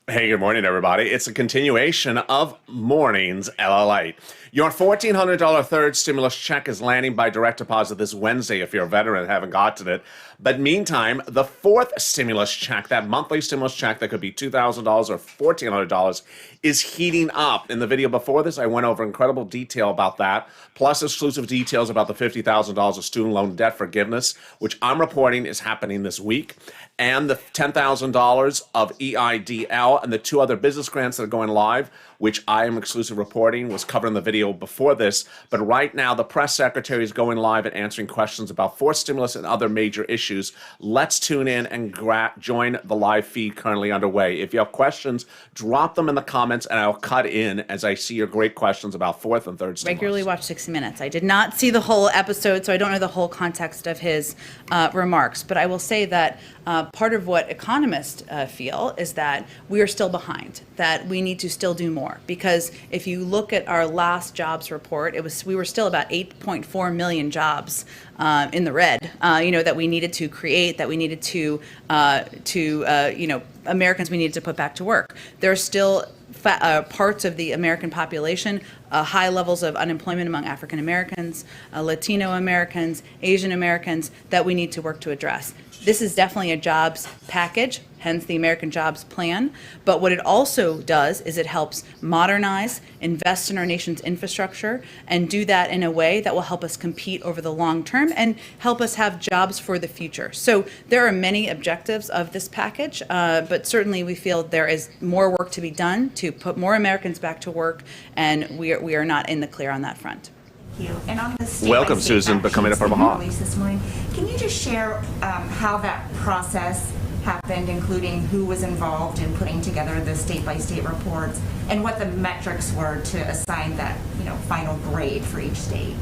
Hey, good morning, everybody. It's a continuation of Morning's LALATE. Your $1,400 third stimulus check is landing by direct deposit this Wednesday if you're a veteran and haven't gotten it. But meantime, the fourth stimulus check, that monthly stimulus check that could be $2,000 or $1,400, is heating up. In the video before this, I went over incredible detail about that, plus exclusive details about the $50,000 of student loan debt forgiveness, which I'm reporting is happening this week, and the $10,000 of EIDL and the two other business grants that are going live, which I am exclusive reporting, was covered in the video before this. But right now, the press secretary is going live and answering questions about forced stimulus and other major issues. Let's tune in and join the live feed currently underway. If you have questions, drop them in the comments and I'll cut in as I see your great questions about fourth and third stimulus. Regularly watch 60 Minutes. I did not see the whole episode, so I don't know the whole context of his remarks. But I will say that part of what economists feel is that we are still behind, that we need to still do more. Because if you look at our last jobs report, we were still about 8.4 million jobs in the red, that we needed to create, that we needed to Americans we needed to put back to work. There are still parts of the American population, high levels of unemployment among African Americans, Latino Americans, Asian Americans, that we need to work to address. This is definitely a jobs package, hence the American Jobs Plan. But what it also does is it helps modernize, invest in our nation's infrastructure, and do that in a way that will help us compete over the long term and help us have jobs for the future. So there are many objectives of this package, but certainly we feel there is more work to be done to put more Americans back to work, and we are not in the clear on that front. Thank you. And on the Welcome, Susan, becoming a Purple Hawk. This morning, can you just share how that process happened, including who was involved in putting together the state-by-state reports, and what the metrics were to assign that, final grade for each state?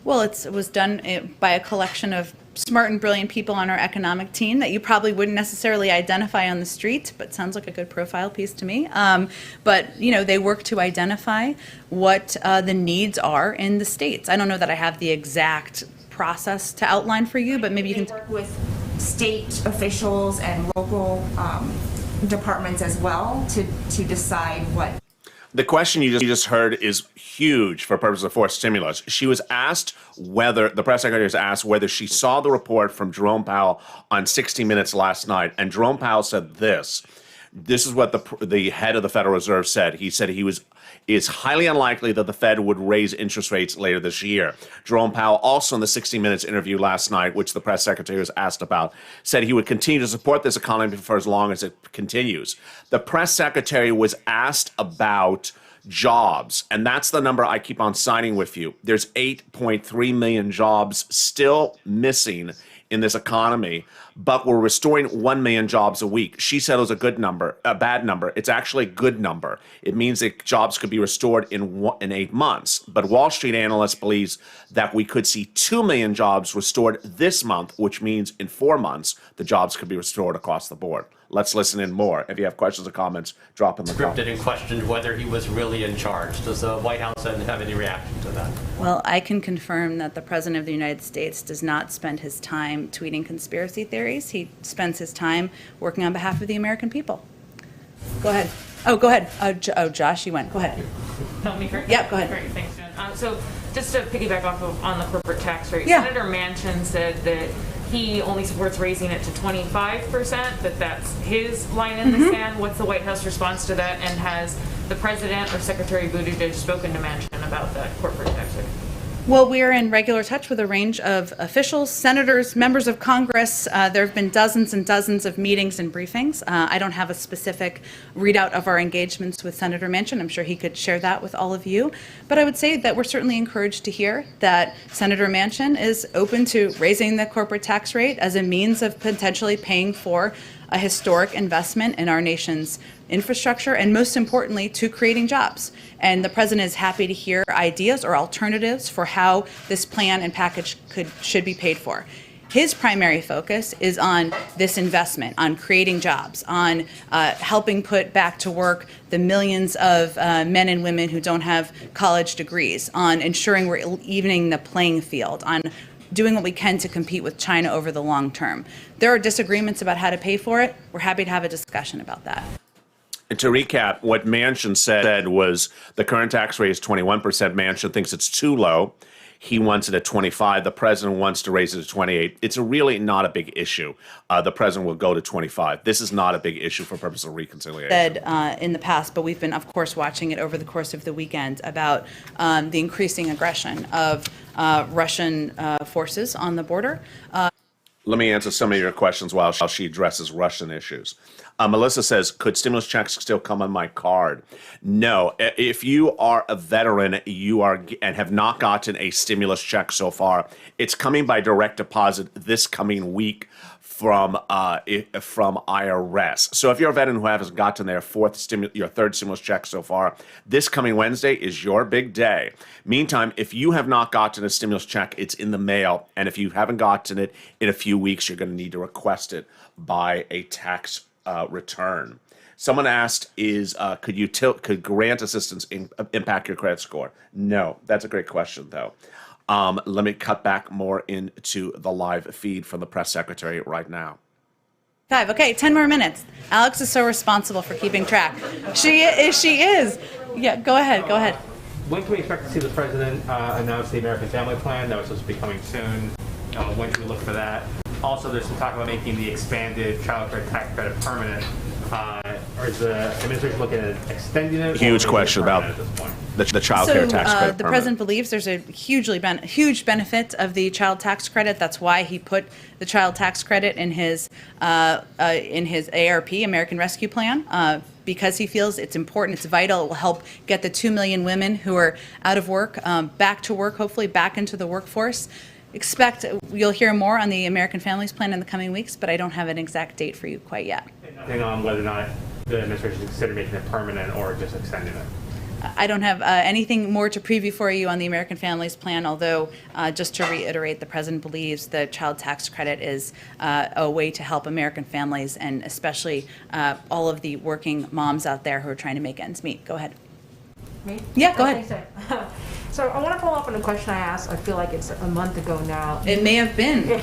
Well, it was done by a collection of smart and brilliant people on our economic team that you probably wouldn't necessarily identify on the street, but sounds like a good profile piece to me. But they work to identify what the needs are in the states. I don't know that I have the exact process to outline for you, but maybe you can work with state officials and local departments as well to decide what. The question you just heard is huge for purposes of forced stimulus. She was asked the press secretary was asked whether she saw the report from Jerome Powell on 60 Minutes last night. And Jerome Powell said this. This is what the head of the Federal Reserve said. He said it's highly unlikely that the Fed would raise interest rates later this year. Jerome Powell, also in the 60 Minutes interview last night, which the press secretary was asked about, said he would continue to support this economy for as long as it continues. The press secretary was asked about jobs, and that's the number I keep on citing with you. There's 8.3 million jobs still missing in this economy, but we're restoring 1 million jobs a week. She said it was a bad number. It's actually a good number. It means that jobs could be restored in 8 months. But Wall Street analysts believes that we could see 2 million jobs restored this month, which means in 4 months, the jobs could be restored across the board. Let's listen in more. If you have questions or comments, drop in the comments. Scripted and questioned whether he was really in charge. Does the White House have any reaction to that? Well, I can confirm that the President of the United States does not spend his time tweeting conspiracy theories. He spends his time working on behalf of the American people. Go ahead. Oh, go ahead. Josh, you went. Go ahead. Help me first? Yep, go ahead. Great, thanks, Jen. So just to piggyback off on the corporate tax rate, Yeah. Senator Manchin said that he only supports raising it to 25%, that that's his line in the sand. What's the White House response to that? And has the President or Secretary Buttigieg spoken to Manchin about that corporate tax rate? Well, we are in regular touch with a range of officials, senators, members of Congress. There have been dozens and dozens of meetings and briefings. I don't have a specific readout of our engagements with Senator Manchin. I'm sure he could share that with all of you. But I would say that we're certainly encouraged to hear that Senator Manchin is open to raising the corporate tax rate as a means of potentially paying for a historic investment in our nation's infrastructure, and most importantly, to creating jobs. And the president is happy to hear ideas or alternatives for how this plan and package should be paid for. His primary focus is on this investment, on creating jobs, on helping put back to work the millions of men and women who don't have college degrees, on ensuring we're evening the playing field, on doing what we can to compete with China over the long term. There are disagreements about how to pay for it. We're happy to have a discussion about that. To recap, what Manchin said was the current tax rate is 21%. Manchin thinks it's too low. He wants it at 25. The president wants to raise it to 28. It's really not a big issue. The president will go to 25. This is not a big issue for purpose of reconciliation. Said in the past, but we've been, of course, watching it over the course of the weekend about the increasing aggression of Russian forces on the border. Let me answer some of your questions while she addresses Russian issues. Melissa says, could stimulus checks still come on my card? No. If you are a veteran, and have not gotten a stimulus check so far, it's coming by direct deposit this coming week from IRS. So if you're a veteran who hasn't gotten your third stimulus check so far, this coming Wednesday is your big day. Meantime, if you have not gotten a stimulus check, it's in the mail. And if you haven't gotten it in a few weeks, you're going to need to request it by a tax return. Someone asked, could grant assistance impact your credit score? No. That's a great question, though. Let me cut back more into the live feed from the press secretary right now. 5. Okay, 10 more minutes. Alex is so responsible for keeping track. She is. Yeah, go ahead. When can we expect to see the president announce the American Family Plan that was supposed to be coming soon? When can we look for that? Also, there's some talk about making the expanded child care tax credit permanent. Or is the administration looking at extending it? Huge question about the child care tax credit. The president believes there's a huge benefit of the child tax credit. That's why he put the child tax credit in his ARP, American Rescue Plan. Because he feels it's important, it's vital, it will help get the 2 million women who are out of work back to work, hopefully back into the workforce. You'll hear more on the American Families Plan in the coming weeks, but I don't have an exact date for you quite yet. Nothing on whether or not the administration consider making it permanent or just extending it. I don't have anything more to preview for you on the American Families Plan, although just to reiterate, the president believes the child tax credit is a way to help American families and especially all of the working moms out there who are trying to make ends meet. Go ahead. Me? Yeah, go ahead. So I want to follow up on a question I asked. I feel like it's a month ago now. It may have been.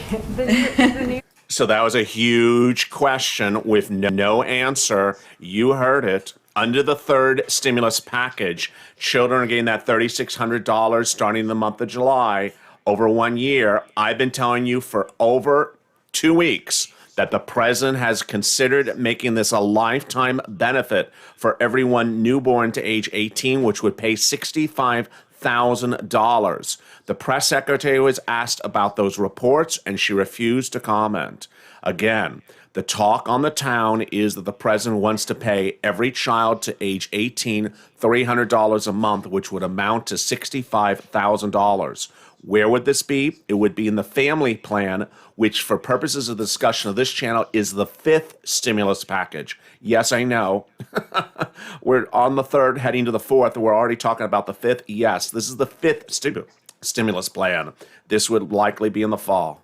So that was a huge question with no answer. You heard it. Under the third stimulus package, children are getting that $3,600 starting in the month of July over 1 year. I've been telling you for over 2 weeks that the president has considered making this a lifetime benefit for everyone newborn to age 18, which would pay $65,000. The press secretary was asked about those reports, and she refused to comment. Again, the talk on the town is that the president wants to pay every child to age 18 $300 a month, which would amount to $65,000. Where would this be? It would be in the family plan, which for purposes of the discussion of this channel is the fifth stimulus package. Yes, I know. We're on the third, heading to the fourth. We're already talking about the fifth. Yes, this is the fifth stimulus plan. This would likely be in the fall.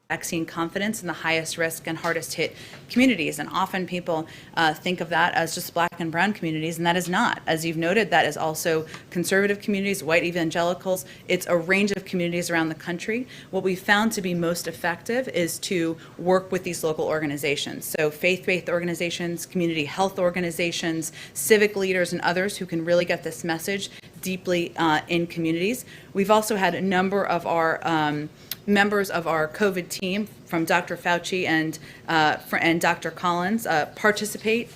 Vaccine confidence in the highest risk and hardest hit communities. And often people think of that as just black and brown communities, and that is not. As you've noted, that is also conservative communities, white evangelicals. It's a range of communities around the country. What we found to be most effective is to work with these local organizations. So faith-based organizations, community health organizations, civic leaders, and others who can really get this message deeply in communities. We've also had a number of our members of our COVID team, from Dr. Fauci and Dr. Collins, participate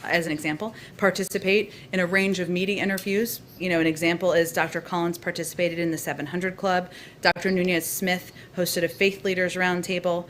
in a range of media interviews. You know, an example is Dr. Collins participated in the 700 Club. Dr. Nunez-Smith hosted a faith leaders roundtable.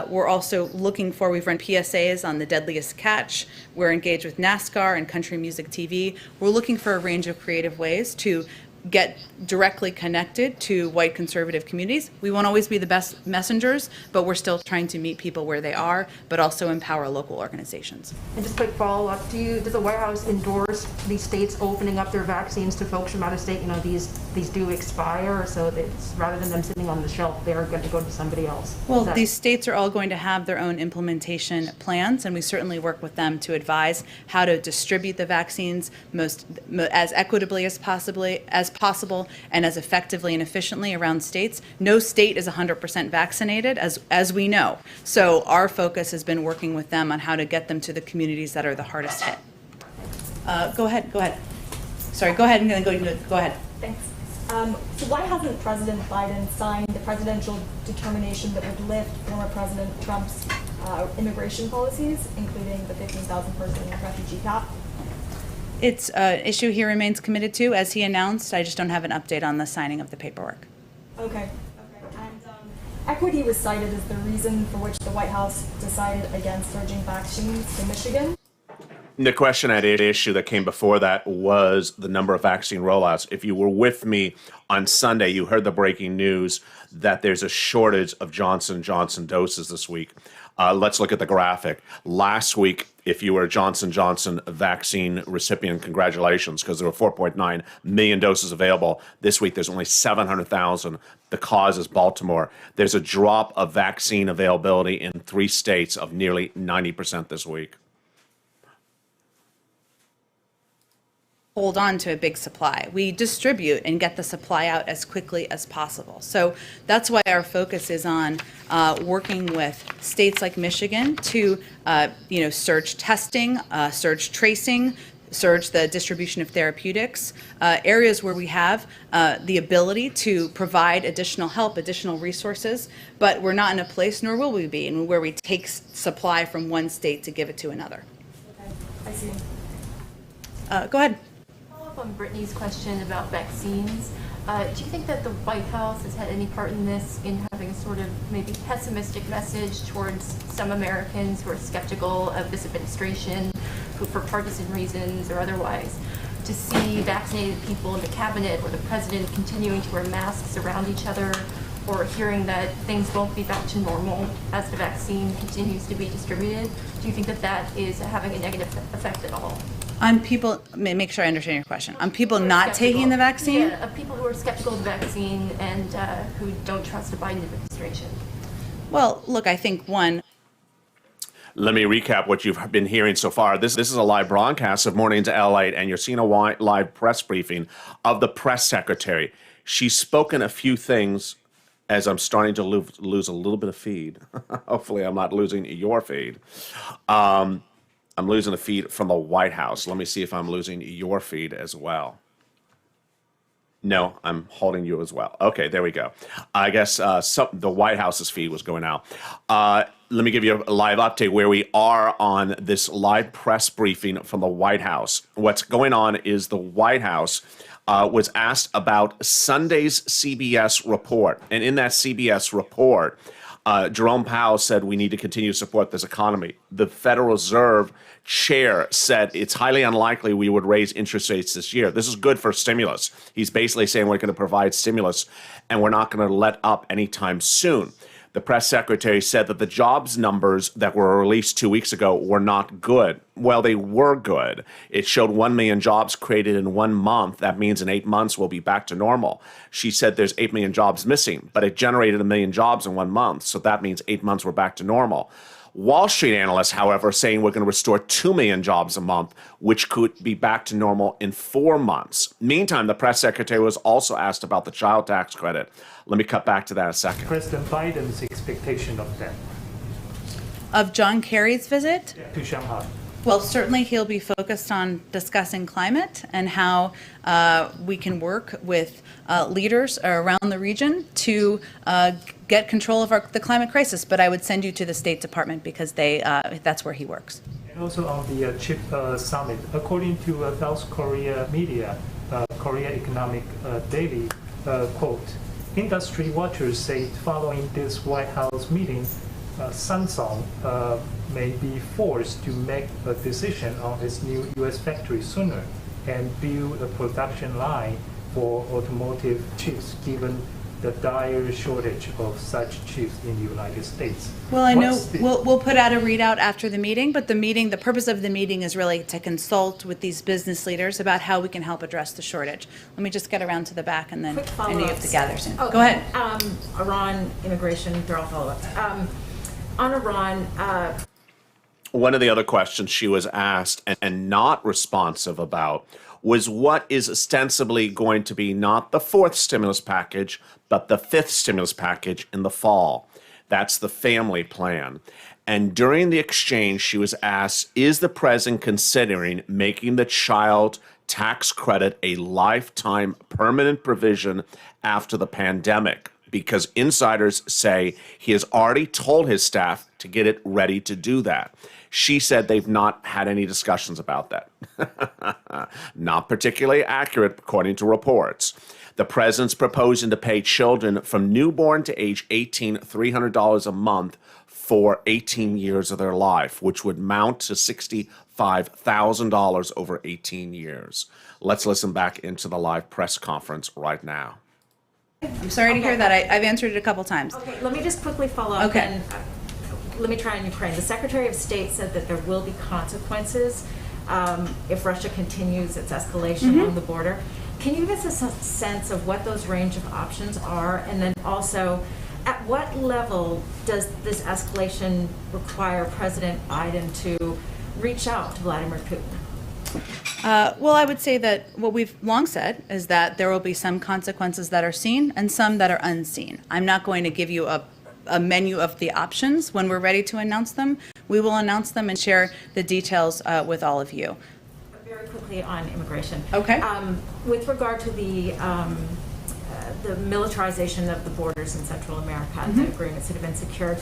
We're also we've run PSAs on the deadliest catch. We're engaged with NASCAR and Country Music TV. We're looking for a range of creative ways to get directly connected to white conservative communities. We won't always be the best messengers, but we're still trying to meet people where they are, but also empower local organizations. And just a quick follow-up, does the White House endorse these states opening up their vaccines to folks from out of state? You know, these do expire, so that rather than them sitting on the shelf, they're going to go to somebody else. Well, these states are all going to have their own implementation plans, and we certainly work with them to advise how to distribute the vaccines as equitably as possible and as effectively and efficiently around states. No state is 100% vaccinated, as we know. So our focus has been working with them on how to get them to the communities that are the hardest hit. Go ahead. Sorry, go ahead and then go ahead. Thanks. So why hasn't President Biden signed the presidential determination that would lift former President Trump's immigration policies, including the 15,000 person refugee cap? It's an issue he remains committed to, as he announced. I just don't have an update on the signing of the paperwork. Okay. And equity was cited as the reason for which the White House decided against surging vaccines to Michigan. The question at issue that came before that was the number of vaccine rollouts. If you were with me on Sunday, you heard the breaking news that there's a shortage of Johnson & Johnson doses this week. Let's look at the graphic. Last week, if you were a Johnson & Johnson vaccine recipient, congratulations, because there were 4.9 million doses available. This week, there's only 700,000. The cause is Baltimore. There's a drop of vaccine availability in 3 states of nearly 90% this week. Hold on to a big supply. We distribute and get the supply out as quickly as possible. So that's why our focus is on working with states like Michigan to, surge testing, surge tracing, surge the distribution of therapeutics, areas where we have the ability to provide additional help, additional resources, but we're not in a place, nor will we be, where we take supply from one state to give it to another. Okay, I see. Go ahead. On Brittany's question about vaccines, do you think that the White House has had any part in this, in having a sort of maybe pessimistic message towards some Americans who are skeptical of this administration, who for partisan reasons or otherwise, to see vaccinated people in the cabinet or the president continuing to wear masks around each other, or hearing that things won't be back to normal as the vaccine continues to be distributed? Do you think that that is having a negative effect at all? On people, make sure I understand your question. On people not taking the vaccine? Yeah, of people who are skeptical of the vaccine and who don't trust the Biden administration. Well, look, I think one. Let me recap what you've been hearing so far. This is a live broadcast of Mornings LALATE, and you're seeing a live press briefing of the press secretary. She's spoken a few things as I'm starting to lose a little bit of feed. Hopefully I'm not losing your feed. I'm losing a feed from the White House. Let me see if I'm losing your feed as well. No, I'm holding you as well. Okay, there we go. I guess the White House's feed was going out. Let me give you a live update where we are on this live press briefing from the White House. What's going on is the White House was asked about Sunday's CBS report. And in that CBS report, Jerome Powell said we need to continue to support this economy. The Federal Reserve chair said it's highly unlikely we would raise interest rates this year. This is good for stimulus. He's basically saying we're going to provide stimulus and we're not going to let up anytime soon. The press secretary said that the jobs numbers that were released 2 weeks ago were not good. Well, they were good. It showed 1 million jobs created in 1 month. That means in 8 months we'll be back to normal. She said there's 8 million jobs missing, but it generated 1 million jobs in 1 month. So that means 8 months we're back to normal. Wall Street analysts, however, are saying we're going to restore 2 million jobs a month, which could be back to normal in 4 months. Meantime, the press secretary was also asked about the child tax credit. Let me cut back to that in a second. President Biden's expectation of that Of John Kerry's visit? to Shanghai. Well, certainly he'll be focused on discussing climate and how we can work with leaders around the region to get control of the climate crisis. But I would send you to the State Department because that's where he works. And also on the chip summit, according to South Korea media, Korea Economic Daily, quote, industry watchers say following this White House meeting, Samsung may be forced to make a decision on its new U.S. factory sooner and build a production line for automotive chips, given the dire shortage of such chips in the United States. Well, I know What's the- we'll put out a readout after the meeting, but the purpose of the meeting is really to consult with these business leaders about how we can help address the shortage. Let me just get around to the back, and then Quick I know you have to follow-ups. gather soon. Oh, Go ahead. Iran, immigration, they're all follow-ups. On Iran, One of the other questions she was asked and not responsive about was what is ostensibly going to be not the 4th stimulus package, but the 5th stimulus package in the fall. That's the family plan. And during the exchange, she was asked, is the president considering making the child tax credit a lifetime permanent provision after the pandemic? Because insiders say he has already told his staff to get it ready to do that. She said they've not had any discussions about that. Not particularly accurate, according to reports. The president's proposing to pay children from newborn to age 18 $300 a month for 18 years of their life, which would mount to $65,000 over 18 years. Let's listen back into the live press conference right now. I'm sorry to hear that. I've answered it a couple times. Okay, let me just quickly follow up. Okay. And, let me try on Ukraine. The Secretary of State said that there will be consequences if Russia continues its escalation along the border. Can you give us a sense of what those range of options are? And then also, at what level does this escalation require President Biden to reach out to Vladimir Putin? Well, I would say that what we've long said is that there will be some consequences that are seen and some that are unseen. I'm not going to give you a menu of the options. When we're ready to announce them, we will announce them and share the details with all of you. Very quickly on immigration. Okay. With regard to the militarization of the borders in Central America, the agreements that have been secured,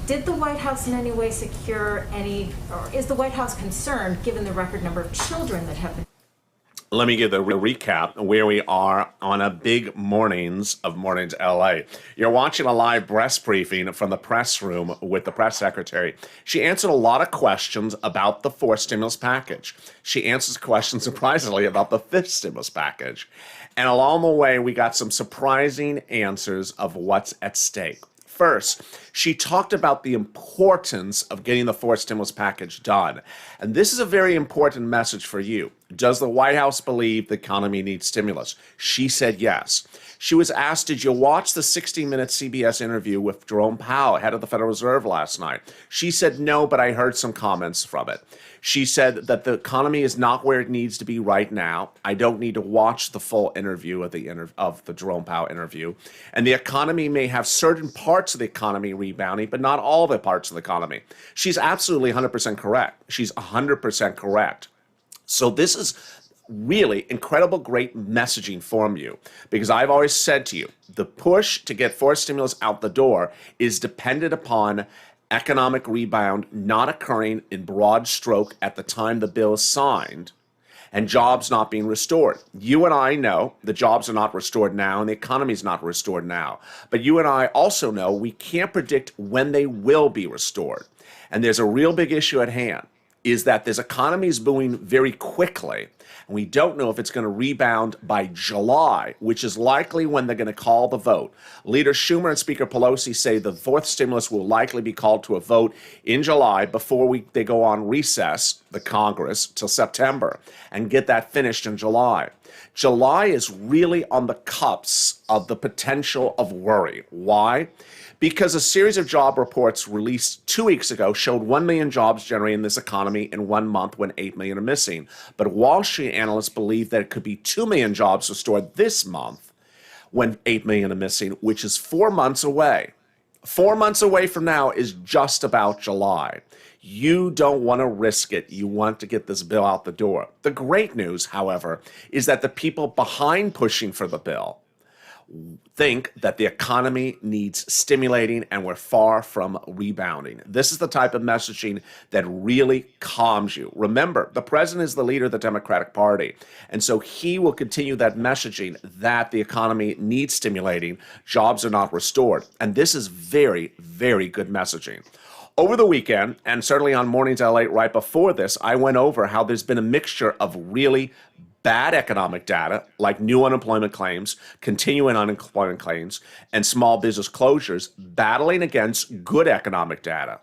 did the White House in any way secure any, or is the White House concerned, given the record number of children that have been? Let me give the recap where we are on a big Mornings LA. You're watching a live press briefing from the press room with the press secretary. She answered a lot of questions about the fourth stimulus package. She answers questions, surprisingly, about the fifth stimulus package. And along the way, we got some surprising answers of what's at stake. First, she talked about the importance of getting the fourth stimulus package done. And this is a very important message for you. Does the White House believe the economy needs stimulus? She said yes. She was asked, did you watch the 60-minute CBS interview with Jerome Powell, head of the Federal Reserve, last night? She said no, but I heard some comments from it. She said that the economy is not where it needs to be right now. I don't need to watch the full interview of the Jerome Powell interview. And the economy may have certain parts of the economy rebounding, but not all the parts of the economy. She's absolutely 100% correct. She's 100% correct. So this is really incredible, great messaging from you, because I've always said to you, the push to get fourth stimulus out the door is dependent upon economic rebound not occurring in broad stroke at the time the bill is signed and jobs not being restored. You and I know the jobs are not restored now and the economy is not restored now. But you and I also know we can't predict when they will be restored. And there's a real big issue at hand, is that this economy is booming very quickly. And we don't know if it's going to rebound by July, which is likely when they're going to call the vote. Leader Schumer and Speaker Pelosi say the fourth stimulus will likely be called to a vote in July before they go on recess, the Congress, till September, and get that finished in July. July is really on the cusp of the potential of worry. Why? Because a series of job reports released 2 weeks ago showed 1 million jobs generated in this economy in 1 month when 8 million are missing. But Wall Street analysts believe that it could be 2 million jobs restored this month when 8 million are missing, which is 4 months away. 4 months away from now is just about July. You don't want to risk it. You want to get this bill out the door. The great news, however, is that the people behind pushing for the bill think that the economy needs stimulating and we're far from rebounding. This is the type of messaging that really calms you. Remember, the president is the leader of the Democratic Party, and so he will continue that messaging that the economy needs stimulating, jobs are not restored. And this is very, very good messaging. Over the weekend, and certainly on Mornings LA right before this, I went over how there's been a mixture of really bad economic data, like new unemployment claims, continuing unemployment claims, and small business closures, battling against good economic data.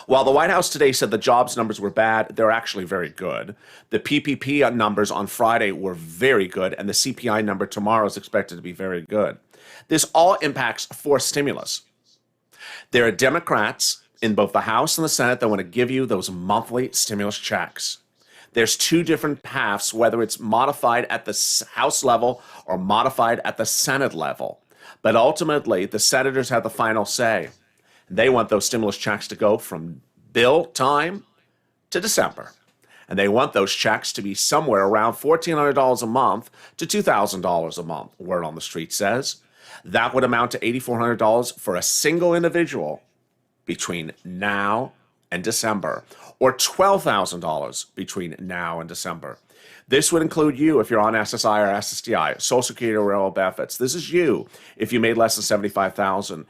While the White House today said the jobs numbers were bad, they're actually very good. The PPP numbers on Friday were very good, and the CPI number tomorrow is expected to be very good. This all impacts fourth stimulus. There are Democrats in both the House and the Senate that want to give you those monthly stimulus checks. There's two different paths, whether it's modified at the House level or modified at the Senate level. But ultimately, the senators have the final say. They want those stimulus checks to go from bill time to December. And they want those checks to be somewhere around $1,400 a month to $2,000 a month, word on the street says. That would amount to $8,400 for a single individual between now and December, or $12,000 between now and December. This would include you if you're on SSI or SSDI, Social Security or railroad benefits. This is you if you made less than $75,000.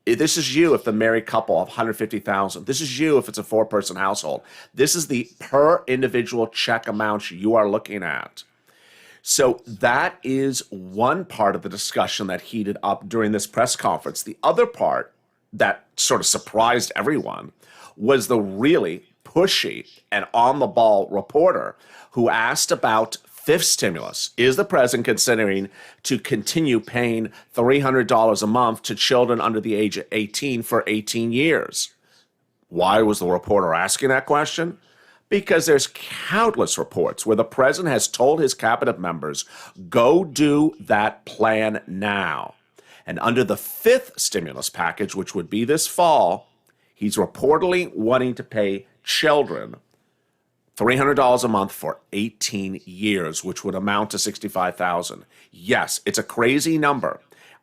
This is you if the married couple of $150,000. This is you if it's a 4-person household. This is the per individual check amount you are looking at. So that is one part of the discussion that heated up during this press conference. The other part that sort of surprised everyone was the really pushy and on-the-ball reporter who asked about fifth stimulus. Is the president considering to continue paying $300 a month to children under the age of 18 for 18 years? Why was the reporter asking that question? Because there's countless reports where the president has told his cabinet members, go do that plan now. And under the fifth stimulus package, which would be this fall, he's reportedly wanting to pay children $300 a month for 18 years, which would amount to $65,000. Yes, it's a crazy number.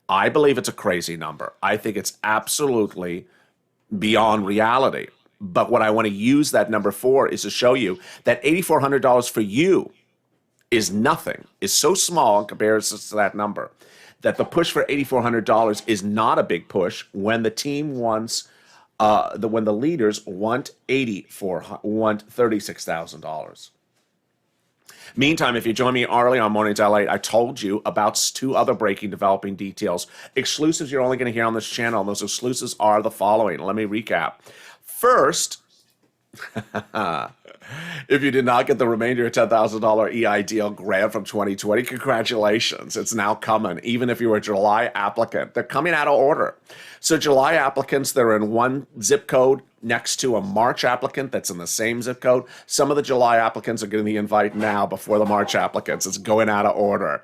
I believe it's a crazy number. I think it's absolutely beyond reality. But what I want to use that number for is to show you that $8,400 for you is nothing, is so small in comparison to that number, that the push for $8,400 is not a big push when the team wants when the leaders want $36,000. Meantime, if you join me early on Mornings LA, I told you about 2 other breaking developing details. Exclusives you're only going to hear on this channel. Those exclusives are the following. Let me recap. First, if you did not get the remainder of $10,000 EIDL grant from 2020, congratulations. It's now coming, even if you were a July applicant. They're coming out of order. So July applicants, they're in one zip code next to a March applicant that's in the same zip code. Some of the July applicants are getting the invite now before the March applicants. It's going out of order.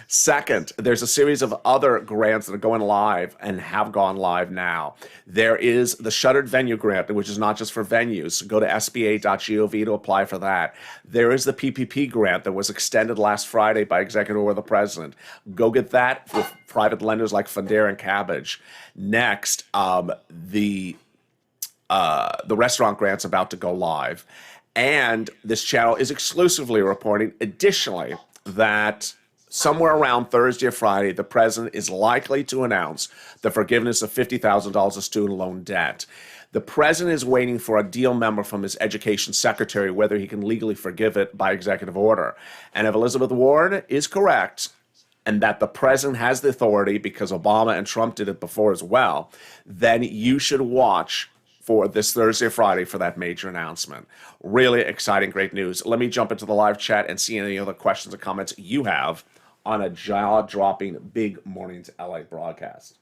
Second, there's a series of other grants that are going live and have gone live now. There is the Shuttered Venue Grant, which is not just for venues. Go to sba.gov to apply for that. There is the PPP grant that was extended last Friday by Executive Order of the President. Go get that with private lenders like Fundera and Cabbage. Next, the restaurant grant's about to go live. And this channel is exclusively reporting, additionally, that somewhere around Thursday or Friday, the president is likely to announce the forgiveness of $50,000 of student loan debt. The president is waiting for a deal memo from his education secretary whether he can legally forgive it by executive order. And if Elizabeth Warren is correct, and that the president has the authority because Obama and Trump did it before as well, then you should watch for this Thursday or Friday for that major announcement. Really exciting, great news. Let me jump into the live chat and see any other questions or comments you have on a jaw-dropping big Mornings LA broadcast.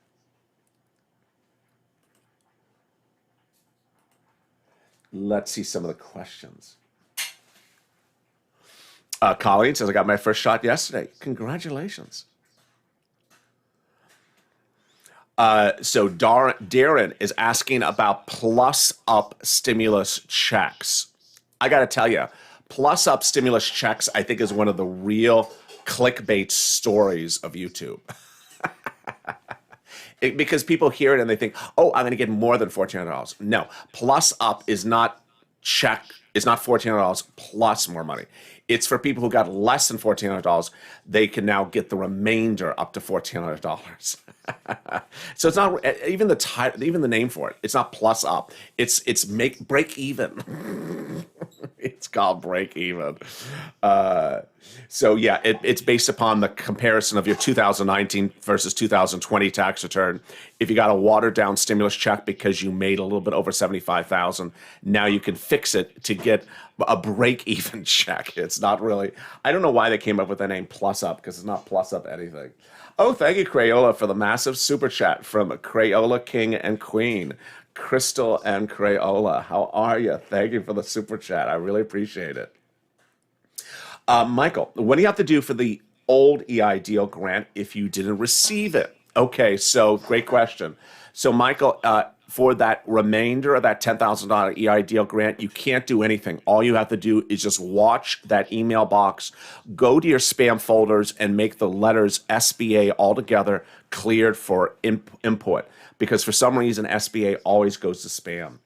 Let's see some of the questions. Colleen says, I got my first shot yesterday. Congratulations. So Darren is asking about plus-up stimulus checks. I got to tell you, plus-up stimulus checks, I think, is one of the real clickbait stories of YouTube. Because people hear it and they think, oh, I'm going to get more than $1,400. No, plus-up is not $1,400 plus more money. It's for people who got less than $1,400. They can now get the remainder up to $1,400. So it's not even the name for it. It's not plus up. It's break even. It's called break even. So yeah, it's based upon the comparison of your 2019 versus 2020 tax return. If you got a watered down stimulus check because you made a little bit over $75,000, now you can fix it to get a break even check. It's not really. I don't know why they came up with the name plus up, because it's not plus up anything. Oh, thank you, Crayola, for the massive super chat from Crayola King and Queen, Crystal and Crayola. How are you? Thank you for the super chat. I really appreciate it. Michael, what do you have to do for the old EIDL grant if you didn't receive it? Okay, so great question. So, Michael, for that remainder of that $10,000 EIDL grant, you can't do anything. All you have to do is just watch that email box, go to your spam folders, and make the letters SBA altogether cleared for input. Because for some reason, SBA always goes to spam.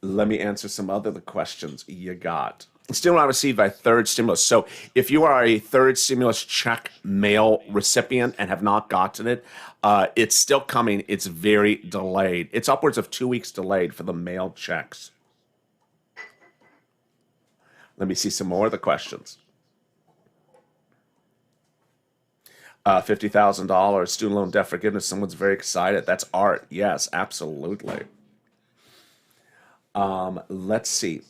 Let me answer some other questions you got. Still not received by third stimulus. So if you are a third stimulus check mail recipient and have not gotten it, it's still coming. It's very delayed. It's upwards of 2 weeks delayed for the mailed checks. Let me see some more of the questions. $50,000 student loan debt forgiveness. Someone's very excited. That's art. Yes, absolutely. Let's see.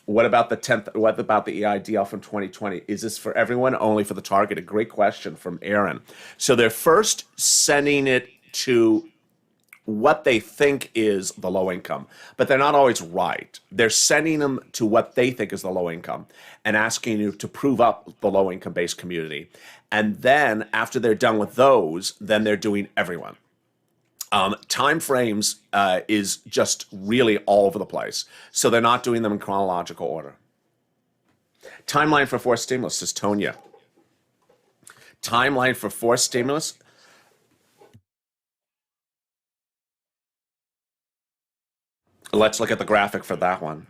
What about the 10th? What about the EIDL from 2020? Is this for everyone? Only for the targeted? Great question from Aaron. So they're first sending it to what they think is the low income, but they're not always right. They're sending them to what they think is the low income and asking you to prove up the low income based community. And then after they're done with those, then they're doing everyone. Time frames is just really all over the place. So they're not doing them in chronological order. Timeline for forced stimulus, says Tonya. Timeline for forced stimulus. Let's look at the graphic for that one.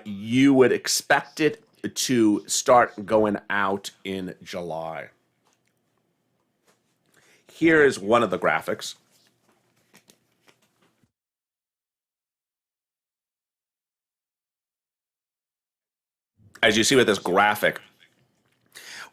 You would expect it to start going out in July. Here is one of the graphics. As you see with this graphic,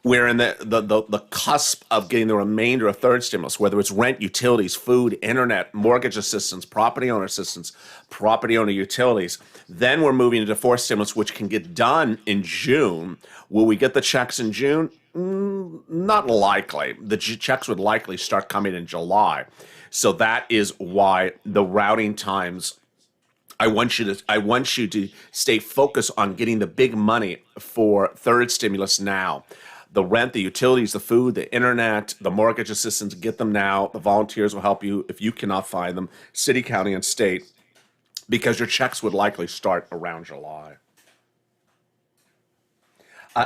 we're in the cusp of getting the remainder of third stimulus, whether it's rent, utilities, food, internet, mortgage assistance, property owner assistance, property owner utilities. Then we're moving into fourth stimulus, which can get done in June. Will we get the checks in June? Not likely. The checks would likely start coming in July. So that is why the routing times, I want you to stay focused on getting the big money for third stimulus now. The rent, the utilities, the food, the internet, the mortgage assistance, get them now. The volunteers will help you if you cannot find them, city, county, and state, because your checks would likely start around July.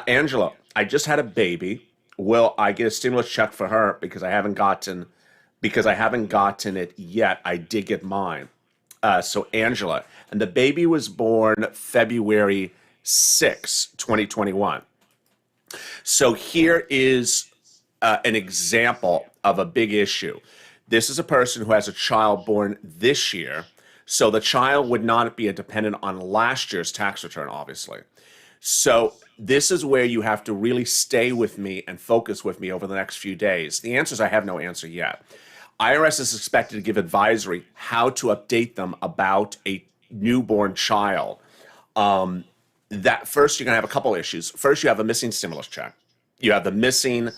Angela, I just had a baby. Will I get a stimulus check for her because I haven't gotten it yet? I did get mine. So Angela, and the baby was born February 6, 2021. So here is an example of a big issue. This is a person who has a child born this year, so the child would not be a dependent on last year's tax return, obviously. So this is where you have to really stay with me and focus with me over the next few days. The answer is I have no answer yet. IRS is expected to give advisory how to update them about a newborn child. That first, you're going to have a couple issues. First, you have a missing stimulus check. You have the missing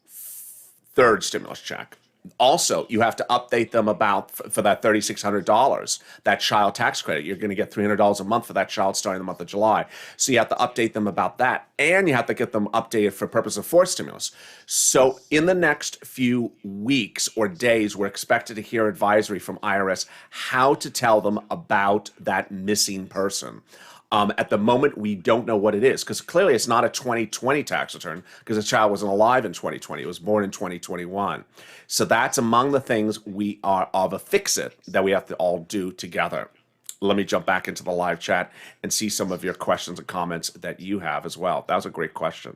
third stimulus check. Also, you have to update them about for that $3,600, that child tax credit. You're going to get $300 a month for that child starting the month of July. So you have to update them about that, and you have to get them updated for purpose of fourth stimulus. So in the next few weeks or days, we're expected to hear advisory from IRS how to tell them about that missing person. At the moment, we don't know what it is, because clearly it's not a 2020 tax return, because the child wasn't alive in 2020. It was born in 2021. So that's among the things we are of a fix-it that we have to all do together. Let me jump back into the live chat and see some of your questions and comments that you have as well. That was a great question.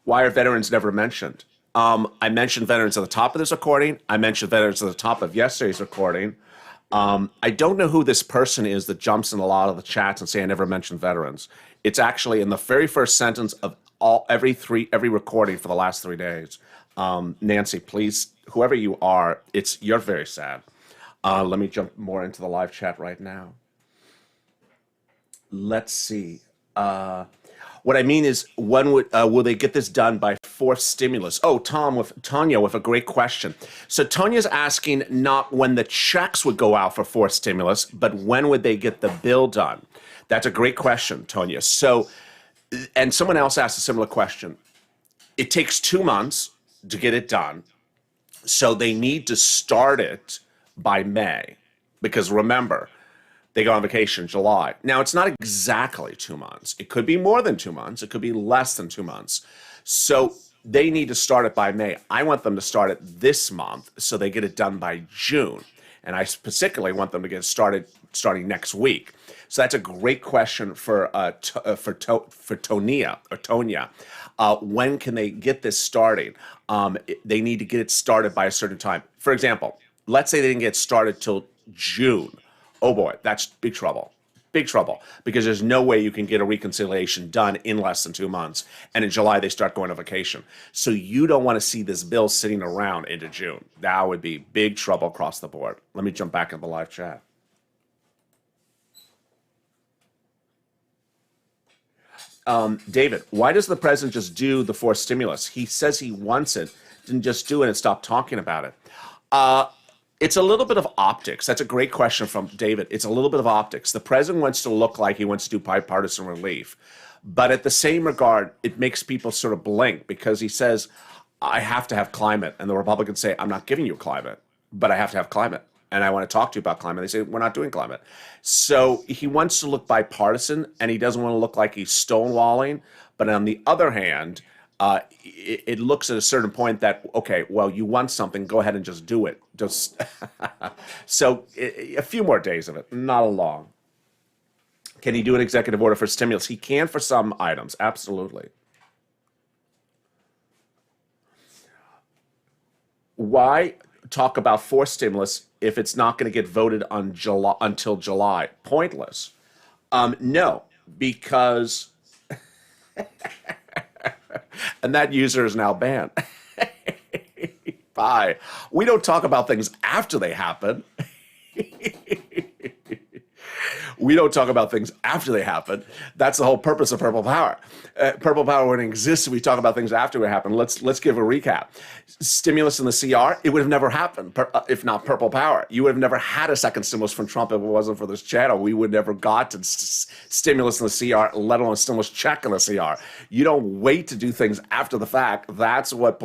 Why are veterans never mentioned? I mentioned veterans at the top of this recording. I mentioned veterans at the top of yesterday's recording. I don't know who this person is that jumps in a lot of the chats and say I never mentioned veterans. It's actually in the very first sentence of every recording for the last 3 days. Nancy, please, whoever you are, you're very sad. Let me jump more into the live chat right now. Let's see. What I mean is, when will they get this done by fourth stimulus? Oh, Tanya with a great question. So Tanya's asking not when the checks would go out for fourth stimulus, but when would they get the bill done? That's a great question, Tanya. So And someone else asked a similar question. It takes 2 months to get it done. So they need to start it by May. Because remember, they go on vacation in July. Now, it's not exactly 2 months. It could be more than 2 months. It could be less than 2 months. So they need to start it by May. I want them to start it this month so they get it done by June. And I particularly want them to get started starting next week. So that's a great question for Tonya. When can they get this starting? They need to get it started by a certain time. For example, let's say they didn't get started till June. Oh boy, that's big trouble. Big trouble, because there's no way you can get a reconciliation done in less than 2 months. And in July, they start going on vacation. So you don't want to see this bill sitting around into June. That would be big trouble across the board. Let me jump back in the live chat. David, why does the president just do the forced stimulus? He says he wants it, didn't just do it and stop talking about it. It's a little bit of optics. That's a great question from David. It's a little bit of optics. The president wants to look like he wants to do bipartisan relief. But at the same regard, it makes people sort of blink because he says, I have to have climate. And the Republicans say, I'm not giving you climate, but I have to have climate. And I want to talk to you about climate. They say, we're not doing climate. So he wants to look bipartisan, and he doesn't want to look like he's stonewalling. But on the other hand, it looks at a certain point that, okay, well, you want something, go ahead and just do it. Just so a few more days of it, not a long. Can he do an executive order for stimulus? He can for some items, absolutely. Why talk about forced stimulus if it's not going to get voted on until July? Pointless. No, because and that user is now banned. Bye. We don't talk about things after they happen. We don't talk about things after they happen. That's the whole purpose of Purple Power. Purple Power wouldn't exist if we talk about things after it happened. Let's give a recap. Stimulus in the CR, it would have never happened if not Purple Power. You would have never had a second stimulus from Trump if it wasn't for this channel. We would never got to stimulus in the CR, let alone a stimulus check in the CR. You don't wait to do things after the fact. That's what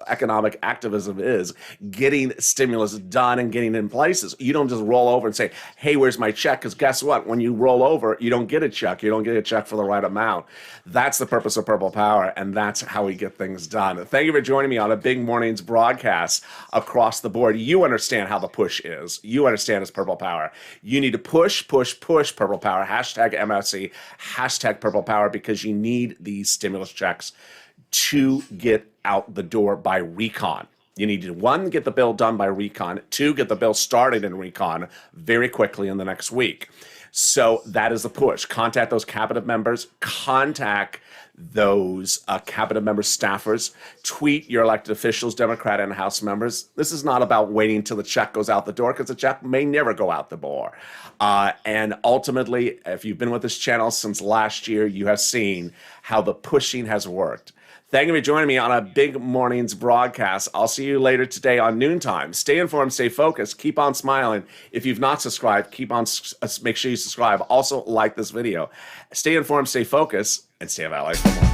economic activism is, getting stimulus done and getting it in places. You don't just roll over and say, hey, where's my check? Because guess what? When you roll over, you don't get a check. You don't get a check for the right amount. That's the purpose of Purple Power, and that's how we get things done. Thank you for joining me on a Big Mornings broadcast across the board. You understand how the push is. You understand it's Purple Power. You need to push, push, push Purple Power. Hashtag MSC, hashtag Purple Power, because you need these stimulus checks to get out the door by recon. You need to, 1, get the bill done by recon, 2, get the bill started in recon very quickly in the next week. So that is the push. Contact those cabinet members. Contact those cabinet member staffers. Tweet your elected officials, Democrat and House members. This is not about waiting until the check goes out the door, because the check may never go out the door. And ultimately, if you've been with this channel since last year, you have seen how the pushing has worked. Thank you for joining me on a Big Mornings broadcast. I'll see you later today on noontime. Stay informed, stay focused, keep on smiling. If you've not subscribed, make sure you subscribe. Also, like this video. Stay informed, stay focused, and stay alive.